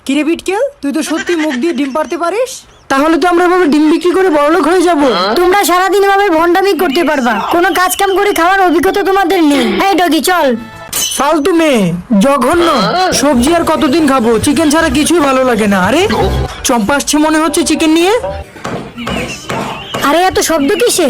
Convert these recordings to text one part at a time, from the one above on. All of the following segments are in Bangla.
কিরে বিটকেল, তুই তো সত্যি মুখ দিয়ে ডিম পারতে পারিস। তাহলে তো আমরা এভাবে ডিম বিক্রি করে বড়লোক হয়ে যাব। তোমরা সারাদিন এভাবে ভন্ডামি করতে পারবা, কোনো কাজ কাম করে খাওয়ার অভিজ্ঞতা তোমাদের নেই। এই ডগি চল। ফালতু মেয়ে, জঘন্য। সবজি আর কতদিন খাবো, চিকেন ছাড়া কিছুই ভালো লাগে না। আরে চম্পা আসছে মনে হচ্ছে চিকেন নিয়ে। আরে এত শব্দ কিসে?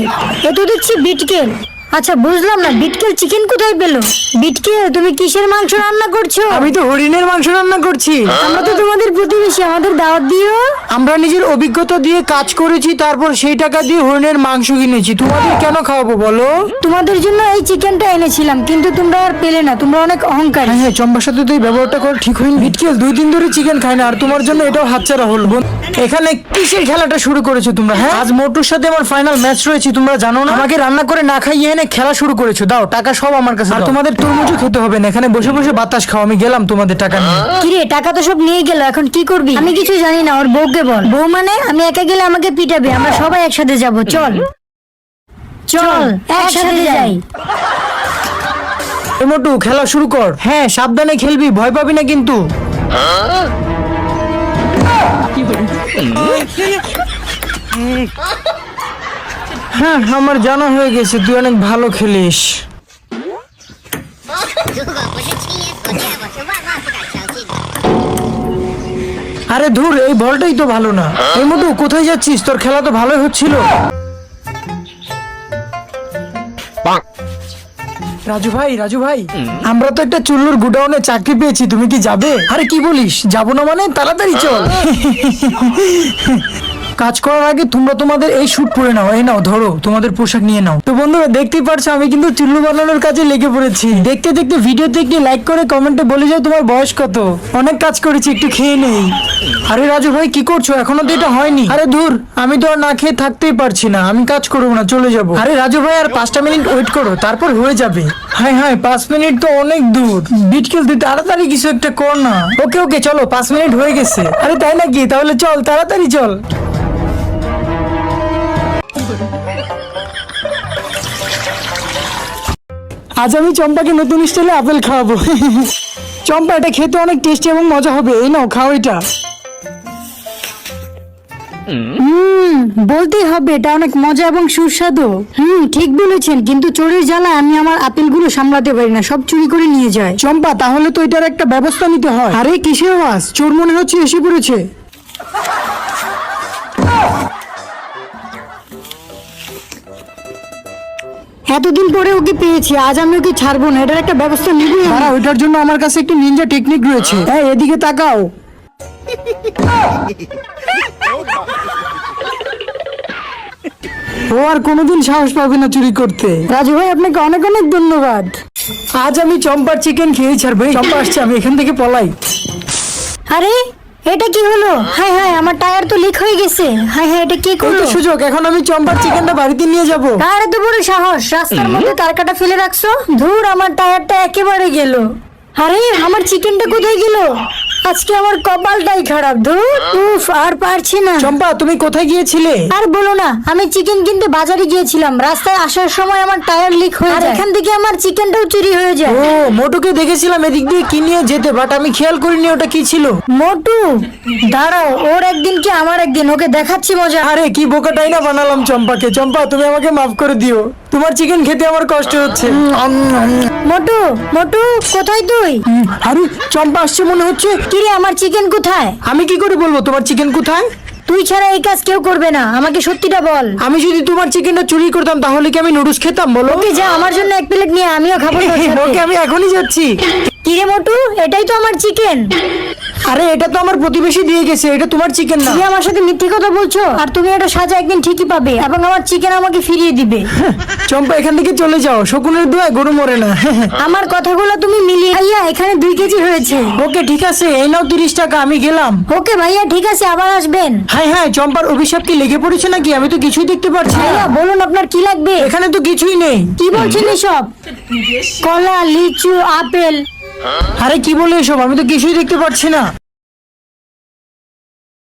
এ তো দেখছি বিটকেল। আচ্ছা বুঝলাম না, বিটকেল চিকেন কোথায় পেলো? বিটকেল তুমি কিসের মাংস রান্না করছো? আমি তো হরিণের মাংস রান্না করছি। আমরা তো তোমাদের প্রতিবেশী, আমাদের দাওয়াত দিও। আমরা নিজের অভিজ্ঞতা দিয়ে কাজ করেছি, তারপর সেই টাকা দিয়ে হরিণের মাংস কিনেছি। তোমাদের কেন খাওয়াবো বলো? তোমাদের জন্য এই চিকেনটা এনেছিলাম, কিন্তু তোমরা আর পেলে না। তোমরা অনেক অহংকারী। হ্যাঁ, চম্পার সাথে তুই ব্যবহারটা করা ঠিক হয়নি। বিটকেল 2 দিন ধরে চিকেন খায় না, আর তোমার জন্য এটাও হাতছাড়া হলো। এখানে কিসের খেলাটা শুরু করেছো তোমরা? হ্যাঁ, আজ মোটুর সাথে আমার ফাইনাল ম্যাচ রয়েছে, তোমরা জানো না? আমাকে রান্না করে না খাইয়ে এনে খেলা শুরু করেছো। দাও টাকা সব আমার কাছে। আর তোমাদের তরমুজও খেতে হবে না, এখানে বসে বসে বাতাস খাও। আমি গেলাম তোমাদের টাকা নিয়ে। কিরে, টাকা তো সব নিয়ে গেল, এখন কি করবি? আমি কিছু জানি না, ওর বউকে বল। বউ মানে আমি একা গেলে আমাকে পিটাবে। আমরা সবাই একসাথে যাব, চল চল একসাথে যাই। এ মোটু, খেলা শুরু কর। হ্যাঁ, সাবধানে খেলবি, ভয় পাবি না কিন্তু। হ্যাঁ, আমার জানা হয়ে গেছে তুই অনেক ভালো খেলিস। 如果不是亲眼所见，我是万万不敢相信的。 আরে ধুর, এই বলটাই তো ভালো না। এই মোটু, কোথায় যাচ্ছিস? তোর খেলা তো ভালোই হচ্ছিল। রাজু ভাই, রাজু ভাই, আমরা তো একটা চুল্লুর গুডাউনে চাকরি পেয়েছি, তুমি কি যাবে? আরে কি বলিস, যাবো না মানে? তাড়াতাড়ি চল। কাজ করার আগে তোমরা তোমাদের এই স্যুট পরে নাও। এই নাও, ধরো তোমাদের পোশাক নিয়ে নাও। তো বন্ধুরা, দেখতেই পারছো আমি কিন্তু চুল্লু বানানোর কাজে লেগে পড়েছি। দেখতে দেখতে ভিডিওতে একটি লাইক করে কমেন্টে বলে যাও তোমার বয়স কত। অনেক কাজ করেছি, একটু খেয়ে নেই। আরে রাজু ভাই, কি করছো? এখনো তো এটা হয়নি। আরে ধুর, আমি তো আর না খেয়ে থাকতেই পারছি না। আমি কাজ করবো না, চলে যাবো। আরে রাজু ভাই, আর 5টা মিনিট ওয়েট করো, তারপর হয়ে যাবে। হ্যাঁ হ্যাঁ, 5 মিনিট তো অনেক দূর। বিটকেল, তুই তাড়াতাড়ি কিছু একটা কর না। ওকে ওকে, চলো, 5 মিনিট হয়ে গেছে। আরে তাই নাকি? তাহলে চল, তাড়াতাড়ি চল। আজ আমি চম্পাকে নতুন স্টাইলে আপেল খাওয়াবো। চম্পা, এটা খেতে অনেক টেস্টি এবং মজা হবে। এই নাও, খাও এটা। বলতেই হবে এটা অনেক মজা এবং সুস্বাদু। ঠিক বলেছেন, কিন্তু চোরের জ্বালায় আমি আমার আপেলগুলো সামলাতে পারি না, সব চুরি করে নিয়ে যায়। চম্পা, তাহলে তো এটার একটা ব্যবস্থা নিতে হয়। আরে কিসের আওয়াজ? চোর মনে হচ্ছে এসে পড়েছে। এতদিন পরে ওকে পেয়েছি, আজ আমি ওকে ছাড়বো না। এটার একটা ব্যবস্থা নিবি। দাঁড়া, ওইটার জন্য আমার কাছে একটি নিনজা টেকনিক রয়েছে। হ্যাঁ, এদিকে তাকাও। ও আর কোনোদিন সাহস পাবে না চুরি করতে। রাজু ভাই, আপনাকে অনেক অনেক ধন্যবাদ। আজ আমি চম্পার চিকেন খেয়েই ছাড়বো। এই চম্পা আসছে, আমি এখান থেকে পলাই। আরে এটা কি হলো? হাই হাই, আমার টায়ার তো লিক হয়ে গেছে। হাই হাই, এটা কি এই করলো? তো সুযোগ, এখন আমি চম্পার চিকেনটা বাড়িতে নিয়ে যাব। কার এত বড় সাহস? রাস্তার মধ্যে তার কাটা ফেলে রাখছো? ধুর, আমার টায়ারটা একেবারে গেল। আরে আমার চিকেনটা কোথায় গেল? আজকে আমার কপালটাই খারাপ। ধুর, উফ, আর পারছি না। চম্পা, তুমি কোথায় গিয়েছিলে? আর বলো না, আমি চিকেন কিনতে বাজারে গিয়েছিলাম। রাস্তায় আসার সময় আমার টায়ার লিক হয়ে যায়, এখান থেকে আমার চিকেনটাও চুরি হয়ে যায়। ও, মোটুকে দেখেছিলাম এদিক দিয়ে কি নিয়ে যেতে, বাট আমি খেয়াল করিনি ওটা কি ছিল। মোটু, দাঁড়াও, ওর একদিন কি আমার একদিন, ওকে দেখাচ্ছি মজা। আরে কি বোকাটাই না বানালাম চম্পাকে। চম্পা, তুমি আমাকে মাফ করে দিও, তোমার চিকেন খেতে আমার কষ্ট হচ্ছে। মোটু, মোটু, কোথায় তুই? আরে চম্পা আসছে মনে হচ্ছে। কিরে, আমার চিকেন কোথায়? আমি কি করে বলবো তোমার চিকেন কোথায়? তুই ছাড়া এই কাজ কেউ করবে না, আমাকে সত্যিটা বল। আমি যদি তোমার চিকেনটা চুরি করতাম তাহলে কি আমি নুডলস খেতাম বলো? ওকে যা, আমার জন্য 1 প্লেট নিয়ে আমিও খাবো তোর সাথে। ওকে, আমি এখনই যাচ্ছি। কিরে মোটু, এটাই তো আমার চিকেন। আরে এটা তো আমার প্রতিবেশী দিয়ে গেছে, এটা তোমার চিকেন না। তুমি আমার সাথে মিথ্যে কথা বলছো, আর তুমি এটা সাজা একদিন ঠিকই পাবে এবং আমার চিকেন আমাকে ফিরিয়ে দিবে। চম্পা, এখান থেকে চলে যাও, শকুনের দোয়ায় গরু মরে না। আমার কথাগুলো তুমি মিলিয়ে। ভাইয়া, এখানে 2 কেজি হয়েছে। ওকে ঠিক আছে, এই নাও 30 টাকা, আমি গেলাম। ওকে ভাইয়া, ঠিক আছে, আবার আসবেন। হ্যাঁ হ্যাঁ, চম্পার অভিশাপ কি লেগে পড়েছে নাকি? আমি তো কিছুই দেখতে পাচ্ছি না। ভাইয়া বলুন, আপনার কি লাগবে? এখানে তো কিছুই নেই। কি বলছেন এসব? কলা, লিচু, আপেল। আরে কি বলে এসব? আমি তো কিছুই দেখতে পাচ্ছি না।